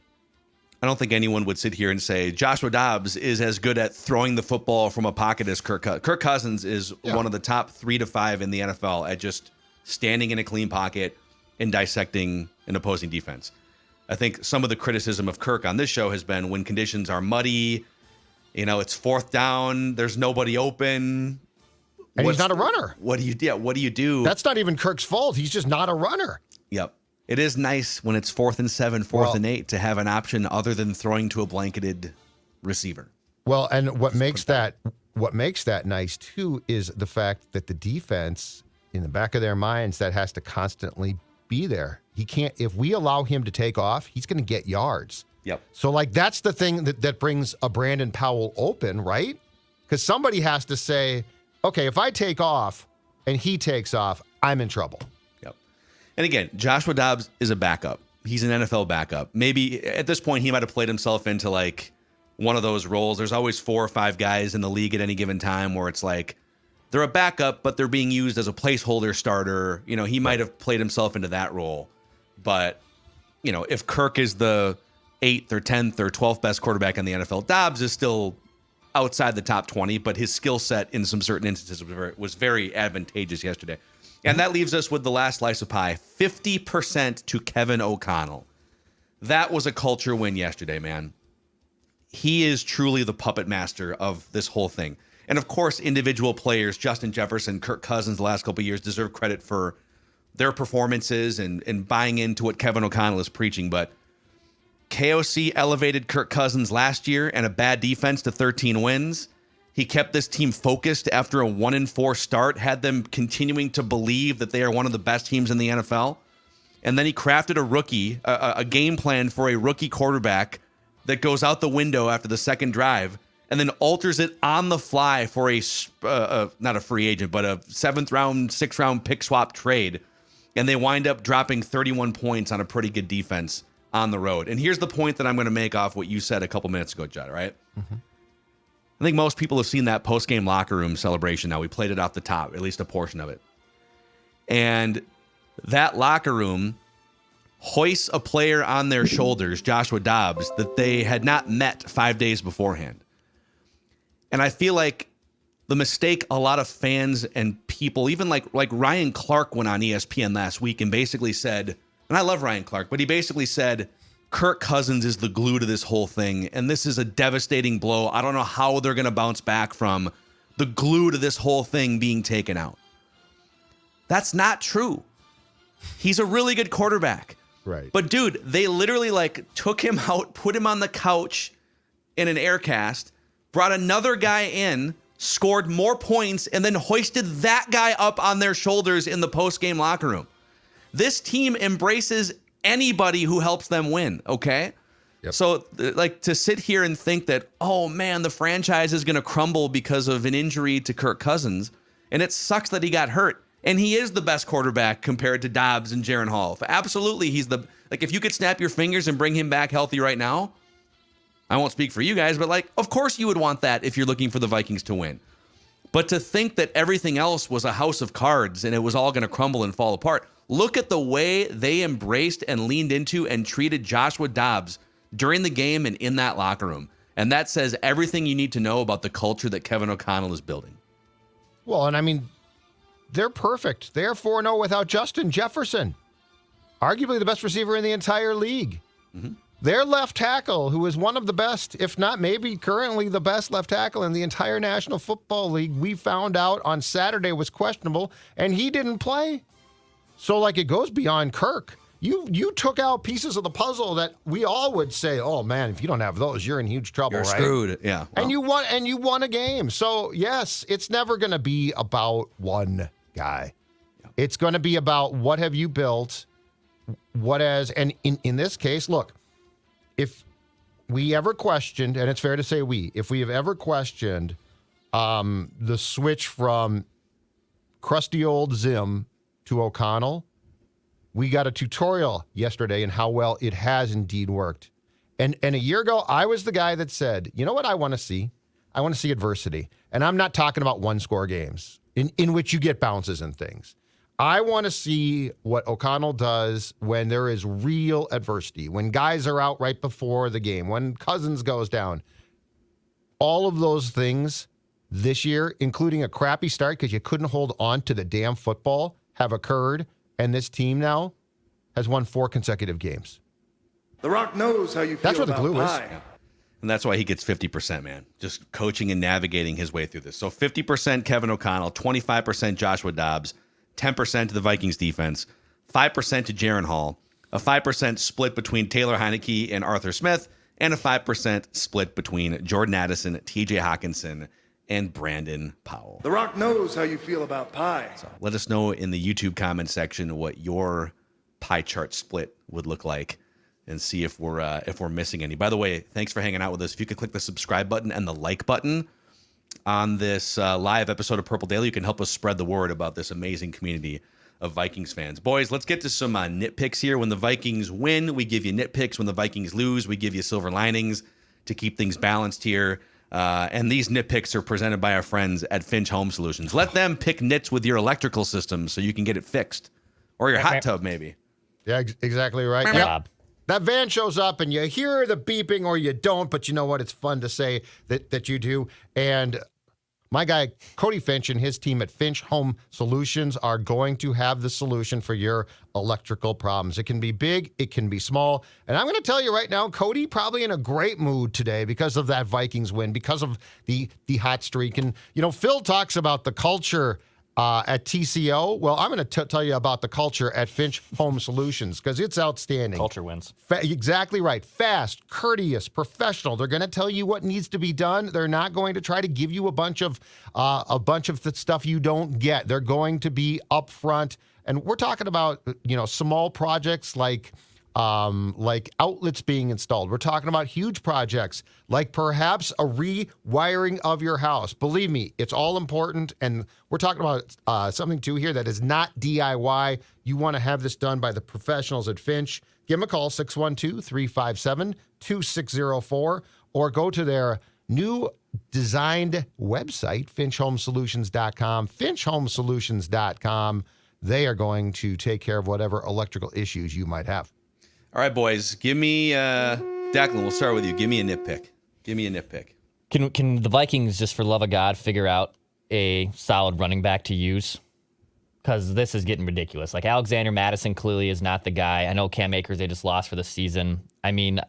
I don't think anyone would sit here and say Joshua Dobbs is as good at throwing the football from a pocket as Kirk Cousins. Kirk Cousins is one of the top 3 to 5 in the NFL at just standing in a clean pocket and dissecting an opposing defense. I think some of the criticism of Kirk on this show has been when conditions are muddy, it's 4th down, there's nobody open. And he's not a runner. What do you do? That's not even Kirk's fault. He's just not a runner. Yep. It is nice when it's 4th and 7, 4th and 8 to have an option other than throwing to a blanketed receiver. Well, and what makes that nice too is the fact that the defense, in the back of their minds, that has to constantly be there. He can't, if we allow him to take off, he's going to get yards. Yep. So that's the thing that brings a Brandon Powell open, right? Because somebody has to say, okay, if I take off and he takes off, I'm in trouble. Yep. And again, Joshua Dobbs is a backup. He's an NFL backup. Maybe at this point he might have played himself into like one of those roles. There's always 4 or 5 guys in the league at any given time where it's like they're a backup, but they're being used as a placeholder starter. He might have played himself into that role. But, if Kirk is the 8th or 10th or 12th best quarterback in the NFL, Dobbs is still outside the top 20, but his skill set in some certain instances was very advantageous yesterday. And that leaves us with the last slice of pie, 50% to Kevin O'Connell. That was a culture win yesterday, man. He is truly the puppet master of this whole thing. And of course, individual players, Justin Jefferson, Kirk Cousins, the last couple of years deserve credit for their performances and buying into what Kevin O'Connell is preaching. But KOC elevated Kirk Cousins last year and a bad defense to 13 wins. He kept this team focused after a 1-4 start, had them continuing to believe that they are one of the best teams in the NFL. And then he crafted a game plan for a rookie quarterback that goes out the window after the second drive and then alters it on the fly for not a free agent, but a 7th round, 6th round pick swap trade. And they wind up dropping 31 points on a pretty good defense on the road. And here's the point that I'm going to make off what you said a couple minutes ago, Judd, right? Mm-hmm. I think most people have seen that post-game locker room celebration now. We played it off the top, at least a portion of it. And that locker room hoists a player on their shoulders, Joshua Dobbs, that they had not met 5 days beforehand. And I feel like the mistake a lot of fans and people, even like Ryan Clark went on ESPN last week and basically said, and I love Ryan Clark, but he basically said, Kirk Cousins is the glue to this whole thing, and this is a devastating blow. I don't know how they're going to bounce back from the glue to this whole thing being taken out. That's not true. He's a really good quarterback. Right. But dude, they literally took him out, put him on the couch in an air cast, brought another guy in, scored more points, and then hoisted that guy up on their shoulders in the post-game locker room. This team embraces anybody who helps them win, okay? Yep. So, to sit here and think that, oh, man, the franchise is going to crumble because of an injury to Kirk Cousins, and it sucks that he got hurt. And he is the best quarterback compared to Dobbs and Jaren Hall. Absolutely, he's if you could snap your fingers and bring him back healthy right now, I won't speak for you guys, but like, of course you would want that if you're looking for the Vikings to win. But to think that everything else was a house of cards and it was all going to crumble and fall apart. Look at the way they embraced and leaned into and treated Joshua Dobbs during the game and in that locker room. And that says everything you need to know about the culture that Kevin O'Connell is building. Well, and I mean, they're perfect. They're 4-0 without Justin Jefferson, arguably the best receiver in the entire league. Mm-hmm. Their left tackle, who is one of the best, if not maybe currently the best left tackle in the entire National Football League, we found out on Saturday was questionable, and he didn't play. So, like, it goes beyond Kirk. You took out pieces of the puzzle that we all would say, oh, man, if you don't have those, you're in huge trouble, You're right? screwed. Yeah. Well. And you won a game. So, yes, it's never going to be about one guy. Yeah. It's going to be about what have you built, and in this case, look, if we ever questioned, and it's fair to say if we have ever questioned the switch from crusty old Zim to O'Connell, we got a tutorial yesterday in how well it has indeed worked. And a year ago, I was the guy that said, you know what I want to see? I want to see adversity. And I'm not talking about one-score games in which you get bounces and things. I want to see what O'Connell does when there is real adversity, when guys are out right before the game, when Cousins goes down. All of those things this year, including a crappy start because you couldn't hold on to the damn football, have occurred. And this team now has won 4 consecutive games. The Rock knows how you feel That's where the about glue is. pie. Yeah. And that's why he gets 50%, man. Just coaching and navigating his way through this. So 50% Kevin O'Connell, 25% Joshua Dobbs, 10% to the Vikings defense, 5% to Jaren Hall, a 5% split between Taylor Heineke and Arthur Smith, and a 5% split between Jordan Addison, TJ Hockenson, and Brandon Powell. The Rock knows how you feel about pie. So let us know in the YouTube comment section what your pie chart split would look like, and see if we're missing any. By the way, thanks for hanging out with us. If you could click the subscribe button and the like button on this live episode of Purple Daily, you can help us spread the word about this amazing community of Vikings fans. Boys, let's get to some nitpicks here. When the Vikings win, we give you nitpicks. When the Vikings lose, we give you silver linings to keep things balanced here. And these nitpicks are presented by our friends at Finch Home Solutions. Let them pick nits with your electrical system so you can get it fixed. Or your hot tub, maybe. Yeah, exactly right. Yep. That van shows up and you hear the beeping or you don't, but you know what? It's fun to say that you do. And my guy, Cody Finch, and his team at Finch Home Solutions are going to have the solution for your electrical problems. It can be big, it can be small. And I'm going to tell you right now, Cody probably in a great mood today because of that Vikings win, because of the hot streak. And, you know, Phil talks about the culture at TCO. Well, I'm going to tell you about the culture at Finch Home Solutions because it's outstanding. Culture wins. Exactly right. Fast, courteous, professional. They're going to tell you what needs to be done. They're not going to try to give you a bunch of the stuff you don't get. They're going to be upfront. And we're talking about, you know, small projects like outlets being installed. We're talking about huge projects like perhaps a rewiring of your house. Believe me, it's all important. And we're talking about something too here that is not DIY. You want to have this done by the professionals at Finch. Give them a call, 612-357-2604, or go to their new designed website, finchhomesolutions.com, finchhomesolutions.com. They are going to take care of whatever electrical issues you might have. All right, boys. Give me, Declan, we'll start with you. Give me a nitpick. Give me a nitpick. Can the Vikings, just for love of God, figure out a solid running back to use? Because this is getting ridiculous. Like, Alexander Madison clearly is not the guy. I know Cam Akers, they just lost for the season. I mean,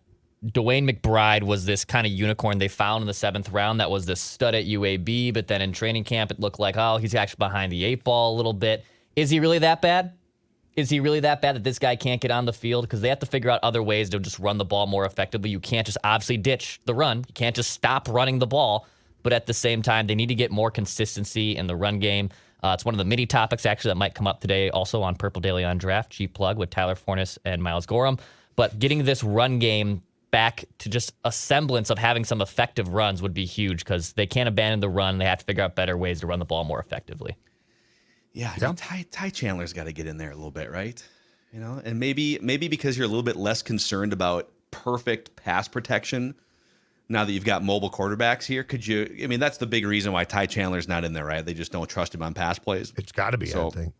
Dwayne McBride was this kind of unicorn they found in the 7th round that was this stud at UAB, but then in training camp, it looked like, oh, he's actually behind the 8 ball a little bit. Is he really that bad? Is he really that bad that this guy can't get on the field? Because they have to figure out other ways to just run the ball more effectively. You can't just obviously ditch the run. You can't just stop running the ball. But at the same time, they need to get more consistency in the run game. It's one of the mini topics, actually, that might come up today also on Purple Daily on Draft, cheap plug with Tyler Fornes and Miles Gorham. But getting this run game back to just a semblance of having some effective runs would be huge because they can't abandon the run. They have to figure out better ways to run the ball more effectively. Yeah, I mean, Ty Chandler's got to get in there a little bit, right? You know, and maybe because you're a little bit less concerned about perfect pass protection, now that you've got mobile quarterbacks here, that's the big reason why Ty Chandler's not in there, right? They just don't trust him on pass plays. It's got to be, I think.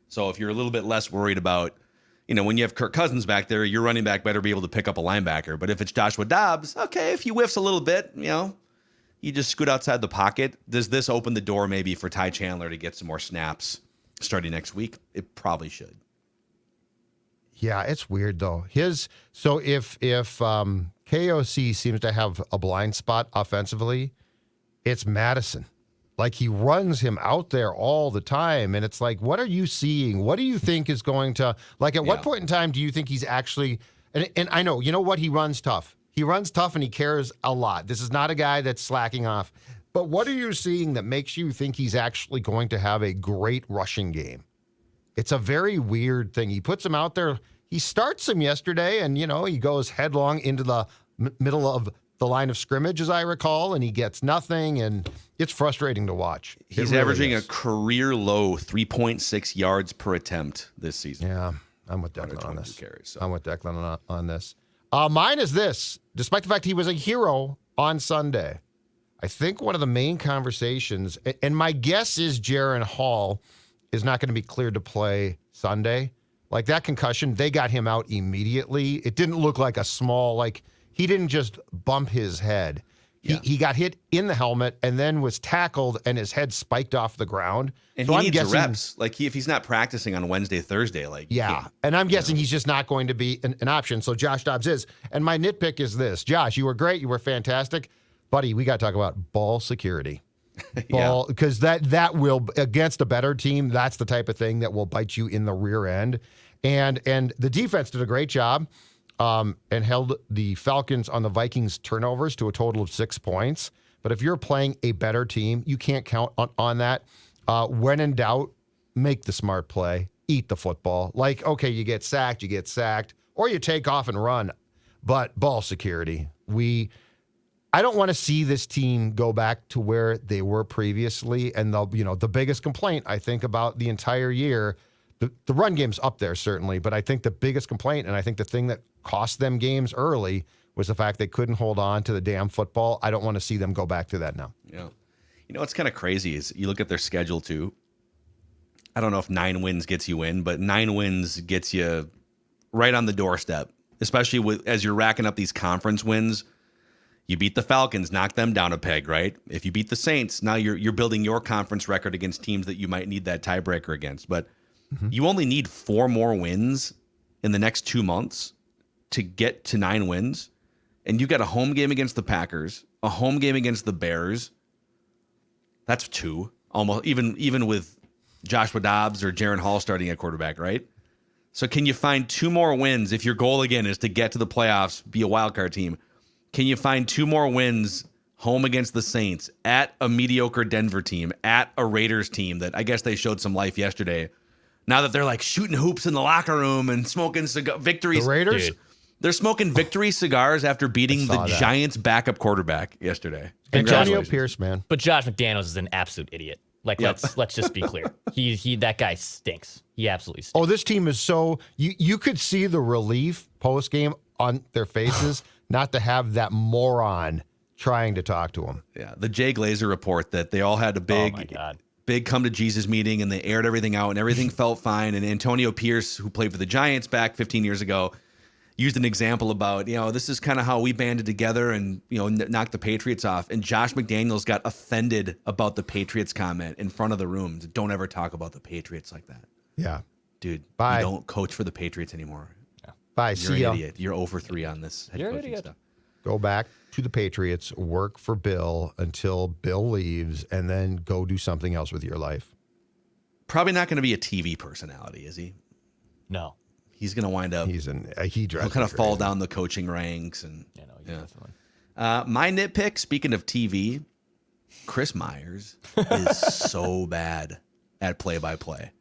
So if you're a little bit less worried about, when you have Kirk Cousins back there, your running back better be able to pick up a linebacker. But if it's Joshua Dobbs, okay, if he whiffs a little bit, you just scoot outside the pocket. Does this open the door maybe for Ty Chandler to get some more snaps starting next week? It probably should. Yeah, it's weird though. If KOC seems to have a blind spot offensively, it's Madison. Like, he runs him out there all the time, and it's like, what are you seeing? What do you think is going to, like, at what point in time do you think he's actually, and I know, what, he runs tough. He runs tough and he cares a lot. This is not a guy that's slacking off. But what are you seeing that makes you think he's actually going to have a great rushing game? It's a very weird thing. He puts him out there. He starts him yesterday, and, he goes headlong into the middle of the line of scrimmage, as I recall, and he gets nothing, and it's frustrating to watch. He's really averaging a career low 3.6 yards per attempt this season. Yeah, I'm with Declan on this. Carries, so. I'm with Declan on this. Mine is this. Despite the fact he was a hero on Sunday, I think one of the main conversations, and my guess is Jaren Hall is not going to be cleared to play Sunday. Like, that concussion, they got him out immediately. It didn't look like a small, he didn't just bump his head. He got hit in the helmet and then was tackled, and his head spiked off the ground. And he needs reps. If he's not practicing on Wednesday, Thursday, and I'm guessing he's just not going to be an option. So Josh Dobbs is. And my nitpick is this. Josh, you were great. You were fantastic. Buddy, we got to talk about ball security. Because that will, against a better team, that's the type of thing that will bite you in the rear end. And the defense did a great job. And held the Falcons on the Vikings turnovers to a total of 6 points. But if you're playing a better team, you can't count on that. When in doubt, make the smart play, eat the football. Okay, you get sacked, or you take off and run. But ball security, I don't want to see this team go back to where they were previously. And the biggest complaint I think about the entire year, the run game's up there certainly, but I think the biggest complaint, and I think the thing that cost them games early, was the fact they couldn't hold on to the damn football. I don't want to see them go back to that now. Yeah. What's kind of crazy is you look at their schedule too. I don't know if 9 wins gets you in, but 9 wins gets you right on the doorstep, especially as you're racking up these conference wins. You beat the Falcons, knock them down a peg, right? If you beat the Saints, now you're building your conference record against teams that you might need that tiebreaker against. But you only need 4 more wins in the next 2 months to get to 9 wins. And you got a home game against the Packers, a home game against the Bears. That's 2. Almost even with Joshua Dobbs or Jaren Hall starting at quarterback, right? So can you find 2 more wins if your goal again is to get to the playoffs, be a wild card team? Can you find 2 more wins home against the Saints, at a mediocre Denver team, at a Raiders team that I guess they showed some life yesterday? Now that they're shooting hoops in the locker room and smoking victories. The Raiders? Dude, they're smoking victory cigars after beating the Giants' backup quarterback yesterday. Antonio Pierce, man. But Josh McDaniels is an absolute idiot. Let's just be clear. He that guy stinks. He absolutely stinks. Oh, this team is so you could see the relief post game on their faces not to have that moron trying to talk to him. Yeah, the Jay Glazer report that they all had a big come to Jesus meeting and they aired everything out and everything felt fine. And Antonio Pierce, who played for the Giants back 15 years ago, used an example about, this is kind of how we banded together and, knocked the Patriots off. And Josh McDaniels got offended about the Patriots comment in front of the room. Don't ever talk about the Patriots like that. Yeah. Dude, bye. You don't coach for the Patriots anymore. Yeah. Bye. You're an idiot. You're 0-3 on this head coaching stuff. Go back to the Patriots, work for Bill until Bill leaves, and then go do something else with your life. Probably not going to be a TV personality, is he? No. He's going to wind up. He'll kind of fall down the coaching ranks. And definitely. My nitpick, speaking of TV, Chris Myers is so bad at play-by-play.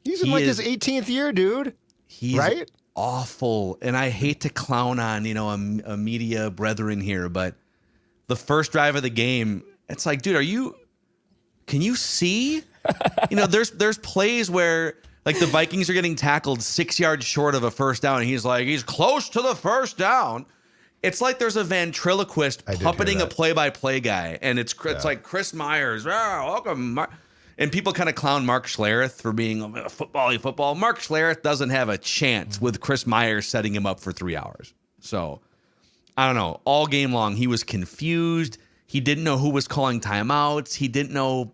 He's in his 18th year, dude. He's right? Awful. And I hate to clown on, a media brethren here, but the first drive of the game, it's like, dude, can you see? There's plays where the Vikings are getting tackled 6 yards short of a first down. And he's close to the first down. It's like there's a ventriloquist I did hear puppeting a that. play-by-play guy, and it's like Chris Myers. Oh, welcome, and people kind of clown Mark Schlereth for being football. Mark Schlereth doesn't have a chance with Chris Myers setting him up for 3 hours. So I don't know. All game long, he was confused. He didn't know who was calling timeouts. He didn't know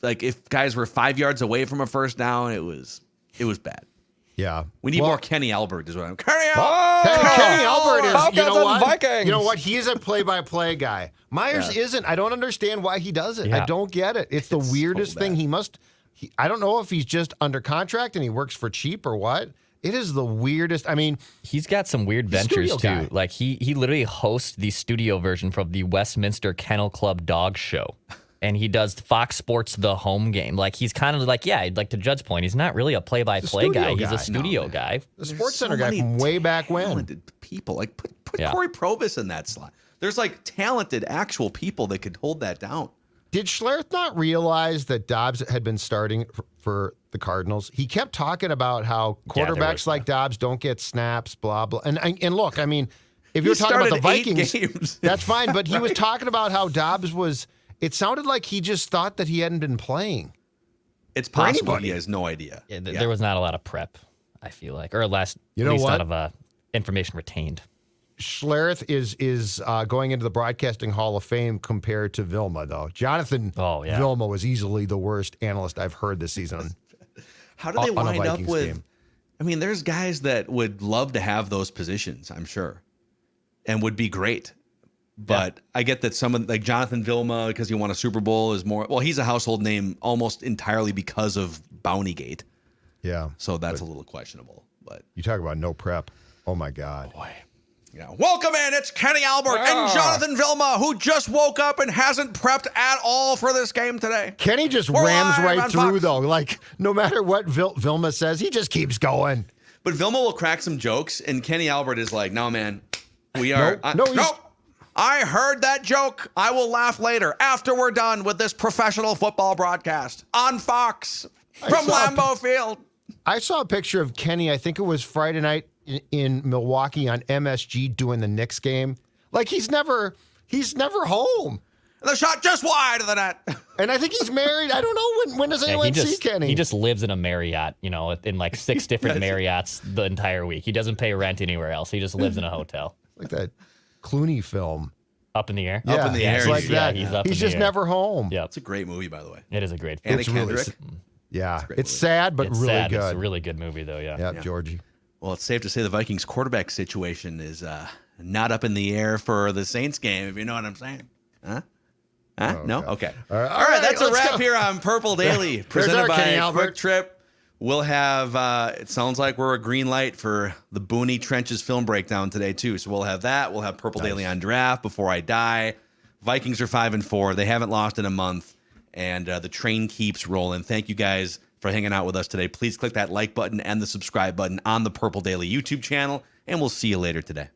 like if guys were 5 yards away from a first down. It was bad. Yeah. We need more Kenny Albert is what I'm. Kenny Albert. Kenny Albert is, Falcons you know and what? Vikings. You know what? He's a play-by-play guy. Myers isn't. I don't understand why he does it. Yeah. I don't get it. It's the weirdest so thing. bad. I don't know if he's just under contract and he works for cheap or what. It is the weirdest. I mean, He's got some weird He's a ventures too. studio guy. Like he literally hosts the studio version from the Westminster Kennel Club dog show. And he does Fox Sports The Home Game. Like he's kind of like, like to Judd's point, he's not really a play-by-play guy. He's a studio guy. the Sports Center guy from way back when. Talented people. Like put Corey Provis in that slot. There's like talented actual people that could hold that down. Did Schlereth not realize that Dobbs had been starting for the Cardinals? He kept talking about how Yeah, there quarterbacks was- like Dobbs don't get snaps, blah, blah. And look, I mean, if you're talking about the started 8 Vikings, games. that's fine. But he was talking about how Dobbs was, it sounded like he just thought that he hadn't been playing. It's possible anybody. he has no idea. Yeah, there was not a lot of prep, I feel like, or at You know least what? not of information retained. Schlereth is going into the Broadcasting Hall of Fame compared to Vilma, though. Jonathan Vilma was easily the worst analyst I've heard this season. How do they on a wind up Vikings with? game. I mean, there's guys that would love to have those positions, I'm sure, and would be great. But I get that someone like Jonathan Vilma, because he won a Super Bowl, is more. Well, he's a household name almost entirely because of Bountygate. Yeah. So that's a little questionable. But You talk about no prep. Oh, my God. boy, yeah. Welcome in. It's Kenny Albert and Jonathan Vilma, who just woke up and hasn't prepped at all for this game today. Kenny just We're rams live right on through, Fox. though. Like, no matter what Vilma says, he just keeps going. But Vilma will crack some jokes, and Kenny Albert is like, "No, man, we are Nope. I heard that joke. I will laugh later after we're done with this professional football broadcast on Fox from saw Lambeau Field." I saw a picture of Kenny, I think it was Friday night in Milwaukee on MSG doing the Knicks game. Like, he's never home. And the shot just wide of the net. And I think he's married. I don't know when does anyone see Kenny? He just lives in a Marriott, in like 6 different Marriotts the entire week. He doesn't pay rent anywhere else. He just lives in a hotel. like that Clooney film. Up in the air? Yeah, in the it's air. like that. He's up in He's the just air. never home. Yep. It's a great movie, by the way. It is a great Anna film. really Kendrick. Yeah, great it's movie. sad, but It's really sad. good. It's a really good movie, though, yeah. yeah, Georgie. Well, it's safe to say the Vikings quarterback situation is not up in the air for the Saints game, if you know what I'm saying. Huh? No? God. Okay. All right, All right, that's a let's wrap go. here on Purple Daily, There's presented our by Kenny Albert. Quick Trip. We'll have, it sounds like we're a green light for the Booney Trenches film breakdown today, too. So we'll have that. We'll have Purple Daily on draft, Before I Die. Vikings are 5-4. They haven't lost in a month, and the train keeps rolling. Thank you guys for hanging out with us today. Please click that like button and the subscribe button on the Purple Daily YouTube channel, and we'll see you later today.